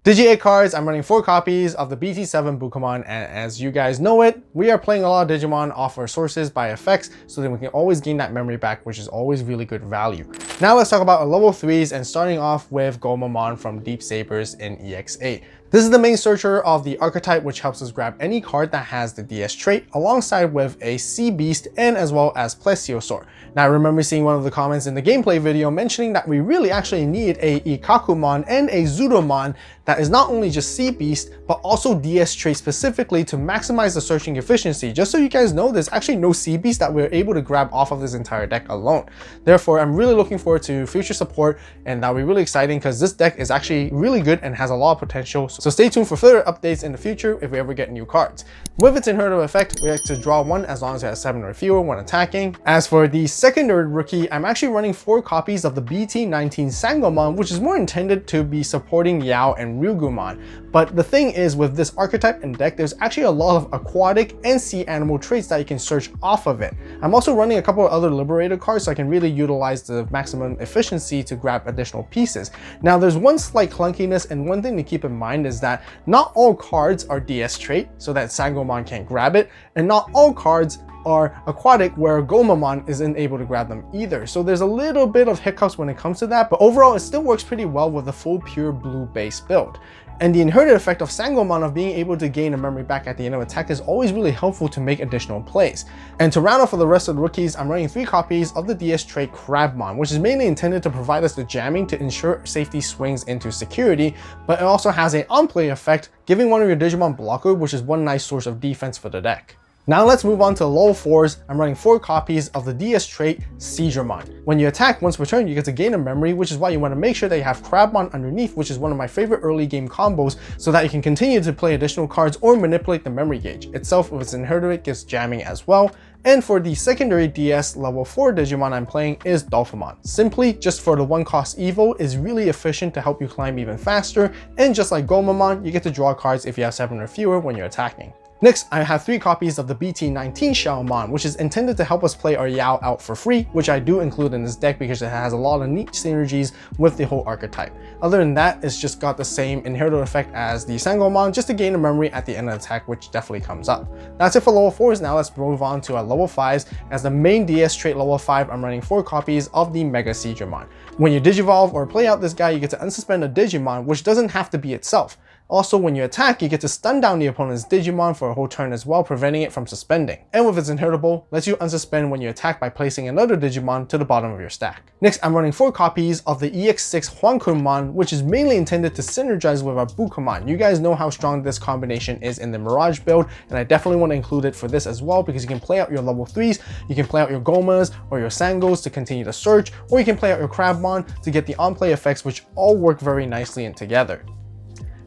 Digi-Egg cards, I'm running 4 copies of the BT7 Bukamon, and as you guys know it, we are playing a lot of Digimon off our sources by effects, so that we can always gain that memory back, which is always really good value. Now let's talk about our level 3s, and starting off with Gomamon from Deep Sabers in EX8. This is the main searcher of the archetype, which helps us grab any card that has the DS trait, alongside with a Sea Beast and as well as Plesiosaur. Now I remember seeing one of the comments in the gameplay video mentioning that we really actually need a Ikakumon and a Zudomon that is not only just Sea Beast, but also DS trait specifically to maximize the searching efficiency. Just so you guys know, there's actually no Sea Beast that we're able to grab off of this entire deck alone. Therefore, I'm really looking forward to future support, and that'll be really exciting because this deck is actually really good and has a lot of potential. So stay tuned for further updates in the future if we ever get new cards. With its inherit effect, we like to draw 1 as long as it has 7 or fewer when attacking. As for the secondary rookie, I'm actually running 4 copies of the BT19 Sangomon, which is more intended to be supporting Yao and Ryugumon. But the thing is, with this archetype and deck, there's actually a lot of aquatic and sea animal traits that you can search off of it. I'm also running a couple of other liberated cards so I can really utilize the maximum efficiency to grab additional pieces. Now there's one slight clunkiness, and one thing to keep in mind is that not all cards are DS trait, so that Sangomon can't grab it, and not all cards are aquatic where Gomamon isn't able to grab them either. So there's a little bit of hiccups when it comes to that, but overall it still works pretty well with a full pure blue base build. And the inherited effect of Sangomon of being able to gain a memory back at the end of attack is always really helpful to make additional plays. And to round off for the rest of the rookies, I'm running 3 copies of the DS trait Crabmon, which is mainly intended to provide us the jamming to ensure safety swings into security, but it also has an on-play effect, giving one of your Digimon blocker, which is one nice source of defense for the deck. Now let's move on to level 4s. I'm running 4 copies of the DS trait Aegisdramon. When you attack once per turn, you get to gain a memory, which is why you want to make sure that you have Crabmon underneath, which is one of my favorite early game combos, so that you can continue to play additional cards or manipulate the memory gauge. Itself, with its inherited, gives jamming as well. And for the secondary DS level 4 Digimon I'm playing is Dolphimon. Simply, just for the 1 cost evo, is really efficient to help you climb even faster, and just like Gomamon, you get to draw cards if you have 7 or fewer when you're attacking. Next, I have 3 copies of the BT19 Xiaomon, which is intended to help us play our Yao out for free, which I do include in this deck because it has a lot of neat synergies with the whole archetype. Other than that, it's just got the same inherited effect as the Sangomon, just to gain a memory at the end of the attack, which definitely comes up. That's it for level 4s. Now let's move on to our level 5s. As the main DS trait level 5, I'm running 4 copies of the Mega Aegisdramon. When you Digivolve or play out this guy, you get to unsuspend a Digimon, which doesn't have to be itself. Also, when you attack, you get to stun down the opponent's Digimon for a whole turn as well, preventing it from suspending. And with its inheritable, lets you unsuspend when you attack by placing another Digimon to the bottom of your stack. Next, I'm running 4 copies of the EX6 Huankunmon, which is mainly intended to synergize with our Bukamon. You guys know how strong this combination is in the Mirage build, and I definitely want to include it for this as well, because you can play out your level 3s, you can play out your Gomas or your Sangos to continue the search, or you can play out your Crabmon to get the on-play effects, which all work very nicely in together.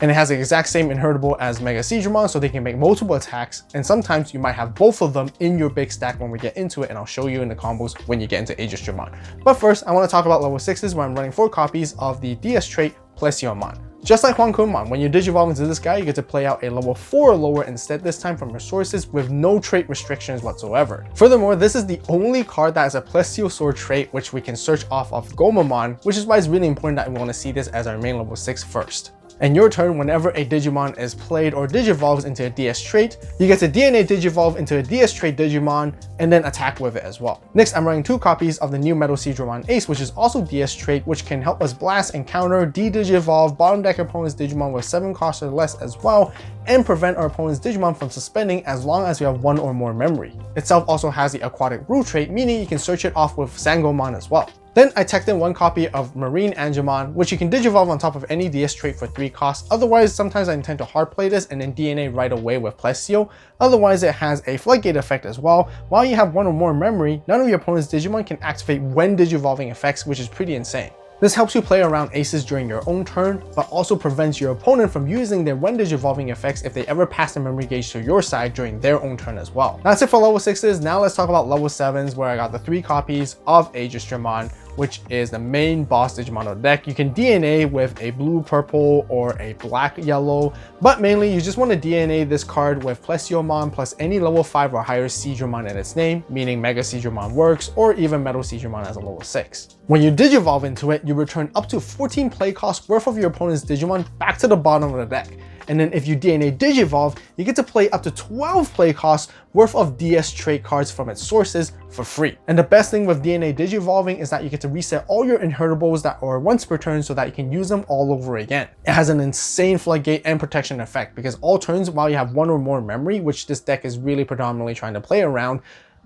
And it has the exact same inheritable as Mega Aegisdramon, so they can make multiple attacks, and sometimes you might have both of them in your big stack when we get into it, and I'll show you in the combos when you get into Aegisdramon. But first, I want to talk about level 6s, where I'm running 4 copies of the DS trait Plesiosaur. Just like Huankunmon, when you Digivolve into this guy, you get to play out a level 4 or lower instead, this time from your sources with no trait restrictions whatsoever. Furthermore, this is the only card that has a Plesiosaur trait which we can search off of Gomamon, which is why it's really important that we want to see this as our main level 6 first. And your turn, whenever a Digimon is played or Digivolves into a DS trait, you get to DNA Digivolve into a DS trait Digimon and then attack with it as well. Next, I'm running 2 copies of the new Metal Aegisdramon Ace, which is also DS trait, which can help us blast and counter de-Digivolve bottom deck opponent's Digimon with 7 costs or less as well, and prevent our opponent's Digimon from suspending as long as we have 1 or more memory. Itself also has the Aquatic Root trait, meaning you can search it off with Sangomon as well. Then I teched in 1 copy of Marine Angemon, which you can Digivolve on top of any DS trait for 3 costs. Otherwise, sometimes I intend to hard play this and then DNA right away with Plesio. Otherwise, it has a Floodgate effect as well. While you have 1 or more memory, none of your opponent's Digimon can activate when Digivolving effects, which is pretty insane. This helps you play around aces during your own turn, but also prevents your opponent from using their when Digivolving effects if they ever pass the memory gauge to your side during their own turn as well. That's it for level 6s. Now let's talk about level 7s, where I got the 3 copies of Aegisdramon, which is the main boss Digimon of the deck. You can DNA with a blue purple or a black yellow, but mainly you just want to DNA this card with Plesiomon plus any level 5 or higher Aegisdramon in its name, meaning Mega Aegisdramon works, or even Metal Aegisdramon as a level 6. When you Digivolve into it, you return up to 14 play costs worth of your opponent's Digimon back to the bottom of the deck. And then if you DNA Digivolve, you get to play up to 12 play costs worth of DS trait cards from its sources for free. And the best thing with DNA Digivolving is that you get to reset all your inheritables that are once per turn so that you can use them all over again. It has an insane floodgate and protection effect because all turns while you have one or more memory, which this deck is really predominantly trying to play around,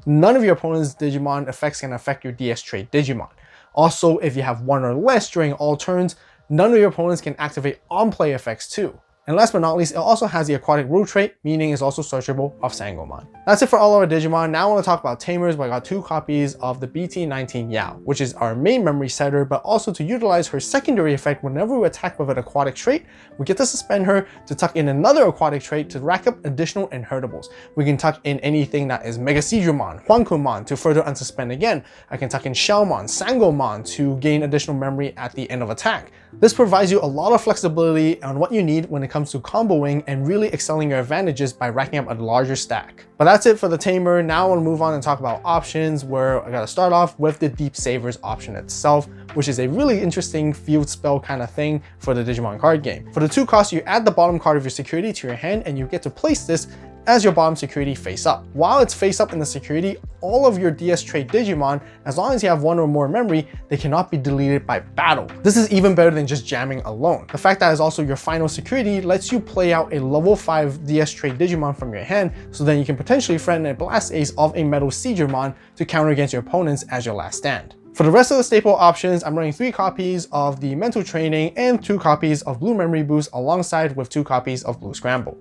none of your opponent's Digimon effects can affect your DS trait Digimon. Also, if you have one or less during all turns, none of your opponents can activate on-play effects too. And last but not least, it also has the aquatic root trait, meaning it's also searchable off Sangomon. That's it for all of our Digimon. Now I want to talk about Tamers, where I got 2 copies of the BT19 Yao, which is our main memory setter, but also to utilize her secondary effect whenever we attack with an aquatic trait, we get to suspend her to tuck in another aquatic trait to rack up additional inheritables. We can tuck in anything that is Mega Aegisdramon, Huankumon to further unsuspend again. I can tuck in Xiaomon, Sangomon to gain additional memory at the end of attack. This provides you a lot of flexibility on what you need when it comes to comboing and really excelling your advantages by racking up a larger stack. But that's it for the Tamer. Now I want to move on and talk about options, where I gotta start off with the Deep Savers option itself, which is a really interesting field spell kind of thing for the Digimon card game. For the 2 costs, you add the bottom card of your security to your hand and you get to place this as your bottom security face up. While it's face up in the security, all of your DS trait Digimon, as long as you have 1 or more memory, they cannot be deleted by battle. This is even better than just jamming alone. The fact that it's also your final security lets you play out a level 5 DS trait Digimon from your hand, so then you can potentially threaten a Blast Ace of a Metal Aegisdramon to counter against your opponents as your last stand. For the rest of the staple options, I'm running 3 copies of the Mental Training and 2 copies of Blue Memory Boost alongside with 2 copies of Blue Scramble.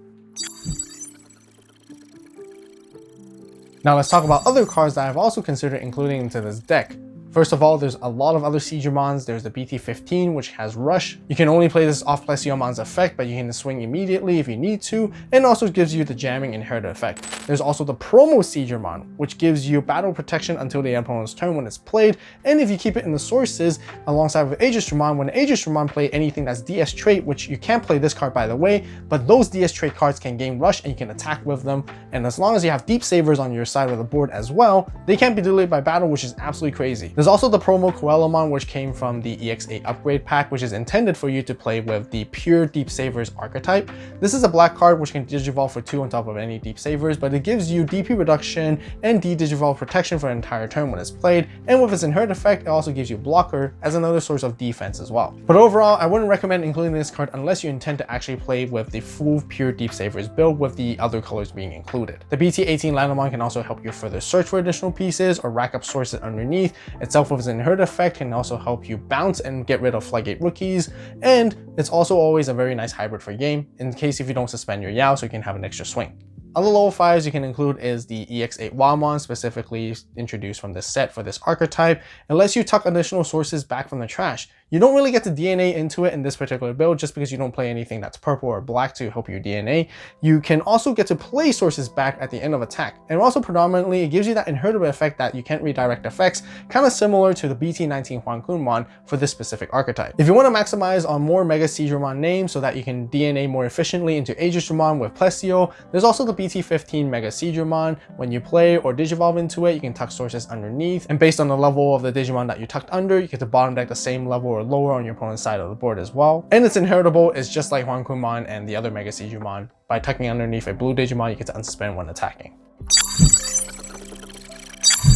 Now let's talk about other cards that I've also considered including into this deck. First of all, there's a lot of other Aegisdramons. There's the BT15, which has Rush. You can only play this off Plesiomon's effect, but you can swing immediately if you need to, and also gives you the jamming inherited effect. There's also the Promo Aegisdramon, which gives you battle protection until the opponent's turn when it's played, and if you keep it in the sources alongside with Aegisdramon, when Aegisdramon play anything that's DS trait, which you can't play this card by the way, but those DS trait cards can gain Rush and you can attack with them, and as long as you have Deep Savers on your side of the board as well, they can't be delayed by battle, which is absolutely crazy. There's also the Promo Coelomon, which came from the EX8 upgrade pack, which is intended for you to play with the pure Deep Savers archetype. This is a black card which can Digivolve for 2 on top of any Deep Savers, but it gives you DP reduction and D-Digivolve protection for an entire turn when it's played, and with its inherent effect, it also gives you blocker as another source of defense as well. But overall, I wouldn't recommend including this card unless you intend to actually play with the full pure Deep Savers build with the other colors being included. The BT18 Landomon can also help you further search for additional pieces or rack up sources underneath. Itself with its inherent effect can also help you bounce and get rid of Floodgate rookies, and it's also always a very nice hybrid for game in case if you don't suspend your Yao, so you can have an extra swing. Other level 5s you can include is the EX8 Wildmon, specifically introduced from this set for this archetype. It lets you tuck additional sources back from the trash. You don't really get to DNA into it in this particular build just because you don't play anything that's purple or black to help you DNA. You can also get to play sources back at the end of attack. And also predominantly, it gives you that inheritable effect that you can't redirect effects, kind of similar to the BT19 Huankumon for this specific archetype. If you want to maximize on more Mega Aegisdramon names so that you can DNA more efficiently into Aegisdramon with Plesio, there's also the BT15 Mega Aegisdramon. When you play or Digivolve into it, you can tuck sources underneath. And based on the level of the Digimon that you tucked under, you get to bottom deck the same level or lower on your opponent's side of the board as well. And its inheritable is just like Huankumon and the other Mega Aegisdramon. By tucking underneath a blue Digimon, you get to unsuspend when attacking.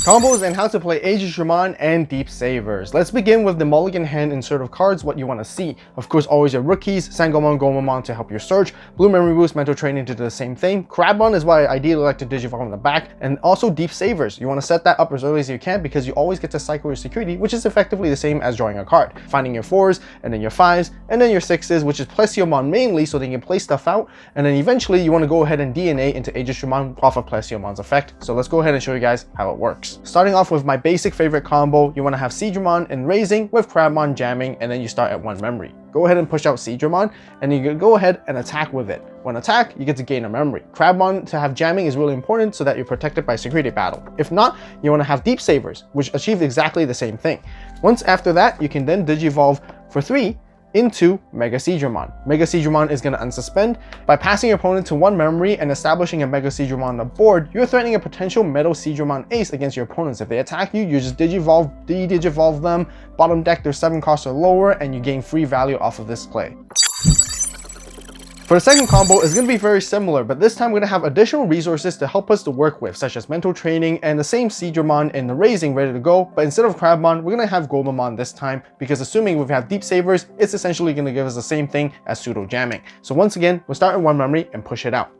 Combos and how to play Aegisdramon and Deep Savers. Let's begin with the mulligan hand insert of cards, what you want to see. Of course, always your rookies, Sangomon, Gomamon to help your search, Blue Memory Boost, Mental Training to do the same thing, Crabmon is why I ideally like to Digivolve in the back, and also Deep Savers. You want to set that up as early as you can because you always get to cycle your security, which is effectively the same as drawing a card. Finding your 4s, and then your 5s, and then your 6s, which is Plesiomon mainly, so they can play stuff out, and then eventually you want to go ahead and DNA into Aegisdramon off of Plesiomon's effect. So let's go ahead and show you guys how it works. works. Starting off with my basic favorite combo, you want to have Aegisdramon and Raising with Crabmon jamming, and then you start at 1 memory. Go ahead and push out Aegisdramon, and you can go ahead and attack with it. When attack, you get to gain a memory. Crabmon to have jamming is really important so that you're protected by security battle. If not, you want to have Deep Sabers, which achieve exactly the same thing. Once after that, you can then Digivolve for 3 into Mega Aegisdramon. Mega Aegisdramon is going to unsuspend. By passing your opponent to 1 memory and establishing a Mega Aegisdramon on the board, you're threatening a potential Metal Aegisdramon ace against your opponents. If they attack you, you just Digivolve, de-Digivolve them, bottom deck their 7 costs or lower, and you gain free value off of this play. For the second combo, it's going to be very similar, but this time we're going to have additional resources to help us to work with, such as mental training and the same Aegisdramon and the Raising ready to go, but instead of Crabmon, we're going to have Gomamon this time, because assuming we have Deep Sabers, it's essentially going to give us the same thing as pseudo jamming. So once again, we'll start at 1 memory and push it out.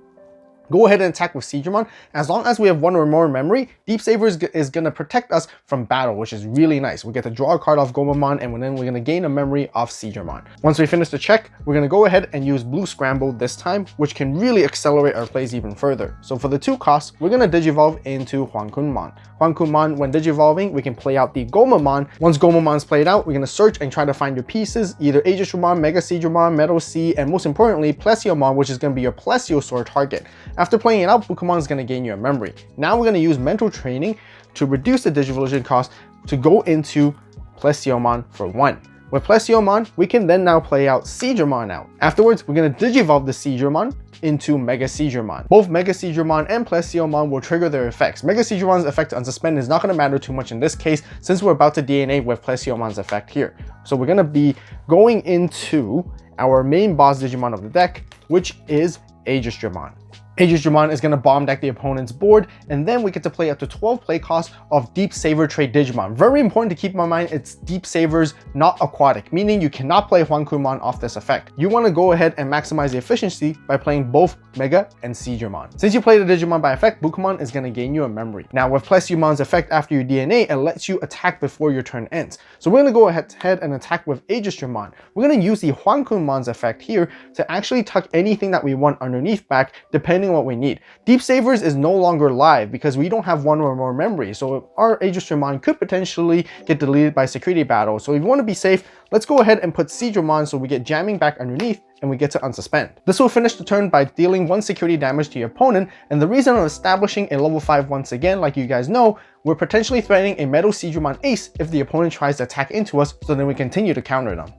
Go ahead and attack with Aegisdramon. As long as we have 1 or more memory, Deep Sabers is going to protect us from battle, which is really nice. We get to draw a card off Gomamon, and then we're going to gain a memory off Aegisdramon. Once we finish the check, we're going to go ahead and use Blue Scramble this time, which can really accelerate our plays even further. So for the 2 costs, we're going to Digivolve into Huankunmon. Huankunmon, when Digivolving, we can play out the Gomamon. Once Gomamon's played out, we're going to search and try to find your pieces, either Aegisdramon, Mega Aegisdramon, Metal C, and most importantly, Plesiomon, which is going to be your Plesiosaur target. After playing it out, Bukamon is going to gain you a memory. Now we're going to use Mental Training to reduce the Digivolution cost to go into Plesiomon for 1. With Plesiomon, we can then now play out Aegisdramon out. Afterwards, we're going to Digivolve the Aegisdramon into Mega Aegisdramon. Both Mega Aegisdramon and Plesiomon will trigger their effects. Mega Aegisdramon's effect to unsuspend is not going to matter too much in this case, since we're about to DNA with Plesiomon's effect here. So we're going to be going into our main boss Digimon of the deck, which is Aegisdramon. Aegisdramon is going to bomb deck the opponent's board, and then we get to play up to 12 play costs of Deep Saver trait Digimon. Very important to keep in mind, it's Deep Savers, not aquatic, meaning you cannot play Huankunmon off this effect. You want to go ahead and maximize the efficiency by playing both Mega and Aegisdramon. Since you play the Digimon by effect, Bukamon is going to gain you a memory. Now with Plesiomon's effect after your DNA, it lets you attack before your turn ends. So we're going to go ahead and attack with Aegisdramon. We're going to use the Huankunmon's effect here to actually tuck anything that we want underneath back, depending on what we need. Deep Savers is no longer live because we don't have 1 or more memories, so our Aegisdramon could potentially get deleted by security battle. So if you want to be safe, let's go ahead and put Aegisdramon so we get jamming back underneath and we get to unsuspend. This will finish the turn by dealing 1 security damage to your opponent, and the reason of establishing a level 5 once again, like you guys know, we're potentially threatening a Metal Aegisdramon ace if the opponent tries to attack into us, so then we continue to counter them.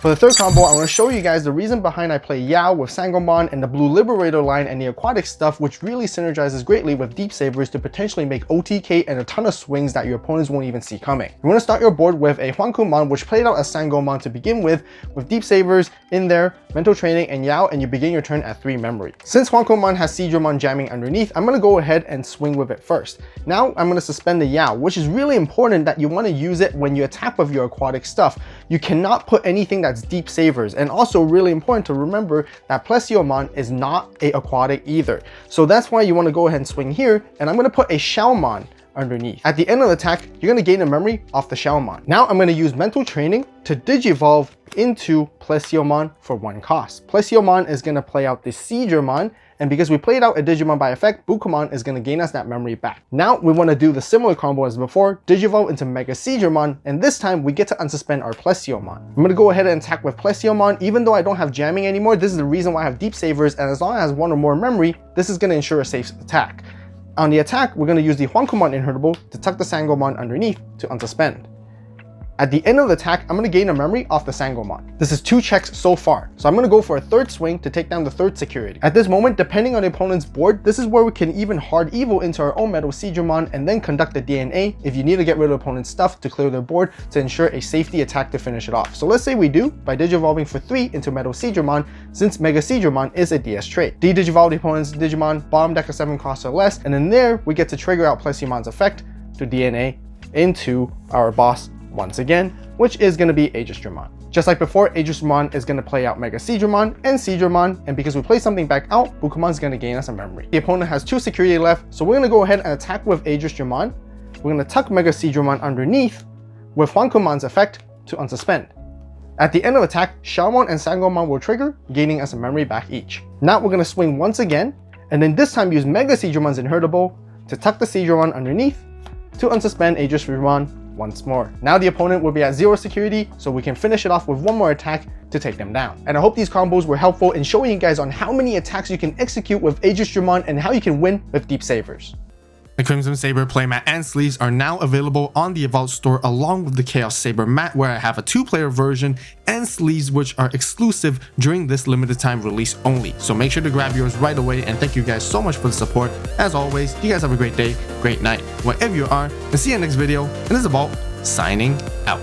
For the third combo, I want to show you guys the reason behind I play Yao with Sangomon and the Blue Liberator line and the aquatic stuff, which really synergizes greatly with Deep Sabers to potentially make OTK and a ton of swings that your opponents won't even see coming. You want to start your board with a Huankunmon, which played out as Sangomon to begin with Deep Sabers in there, Mental Training, and Yao, and you begin your turn at 3 memory. Since Huankunmon has Aegisdramon jamming underneath, I'm going to go ahead and swing with it first. Now I'm going to suspend the Yao, which is really important that you want to use it when you attack with your aquatic stuff. You cannot put anything that's Deep Savers, and also really important to remember that Plesiomon is not a aquatic either. So that's why you want to go ahead and swing here, and I'm going to put a Xiaomon underneath. At the end of the attack, you're going to gain a memory off the Xiaomon. Now I'm going to use Mental Training to Digivolve into Plesiomon for 1 cost. Plesiomon is going to play out the Aegisdramon, and because we played out a Digimon by effect, Bukamon is going to gain us that memory back. Now we want to do the similar combo as before, Digivolve into Mega Aegisdramon, and this time we get to unsuspend our Plesiomon. I'm going to go ahead and attack with Plesiomon. Even though I don't have jamming anymore, this is the reason why I have Deep Savers, and as long as I have 1 or more memory, this is going to ensure a safe attack. On the attack, we're going to use the Huankunmon Inheritable to tuck the Sangomon underneath to unsuspend. At the end of the attack, I'm going to gain a memory off the Sangomon. This is 2 checks so far, so I'm going to go for a 3rd swing to take down the 3rd security. At this moment, depending on the opponent's board, this is where we can even hard evil into our own Metal Aegisdramon and then conduct the DNA if you need to get rid of the opponent's stuff to clear their board to ensure a safety attack to finish it off. So let's say we do by Digivolving for 3 into Metal Aegisdramon, since Mega Aegisdramon is a DS trait. De-Digivolve the opponent's Digimon, bottom deck of 7 costs or less, and then there we get to trigger out Plesiomon's effect to DNA into our boss once again, which is going to be Aegisdramon. Just like before, Aegisdramon is going to play out Mega Aegisdramon and Aegisdramon, and because we play something back out, Bukamon is going to gain us a memory. The opponent has 2 security left, so we're going to go ahead and attack with Aegisdramon. We're going to tuck Mega Aegisdramon underneath with Huankunmon's effect to unsuspend. At the end of attack, Xiaomon and Sangomon will trigger, gaining us a memory back each. Now we're going to swing once again, and then this time use Mega Aegisdramon's Inheritable to tuck the Aegisdramon underneath, to unsuspend Aegisdramon once more. Now the opponent will be at 0 security, so we can finish it off with one more attack to take them down. And I hope these combos were helpful in showing you guys on how many attacks you can execute with Aegisdramon and how you can win with Deep Sabers. The Crimson Saber playmat and sleeves are now available on the AVAULT store along with the Chaos Saber mat, where I have a 2-player version and sleeves which are exclusive during this limited time release only. So make sure to grab yours right away, and thank you guys so much for the support. As always, you guys have a great day, great night, wherever you are, and see you in the next video. And this is AVAULT signing out.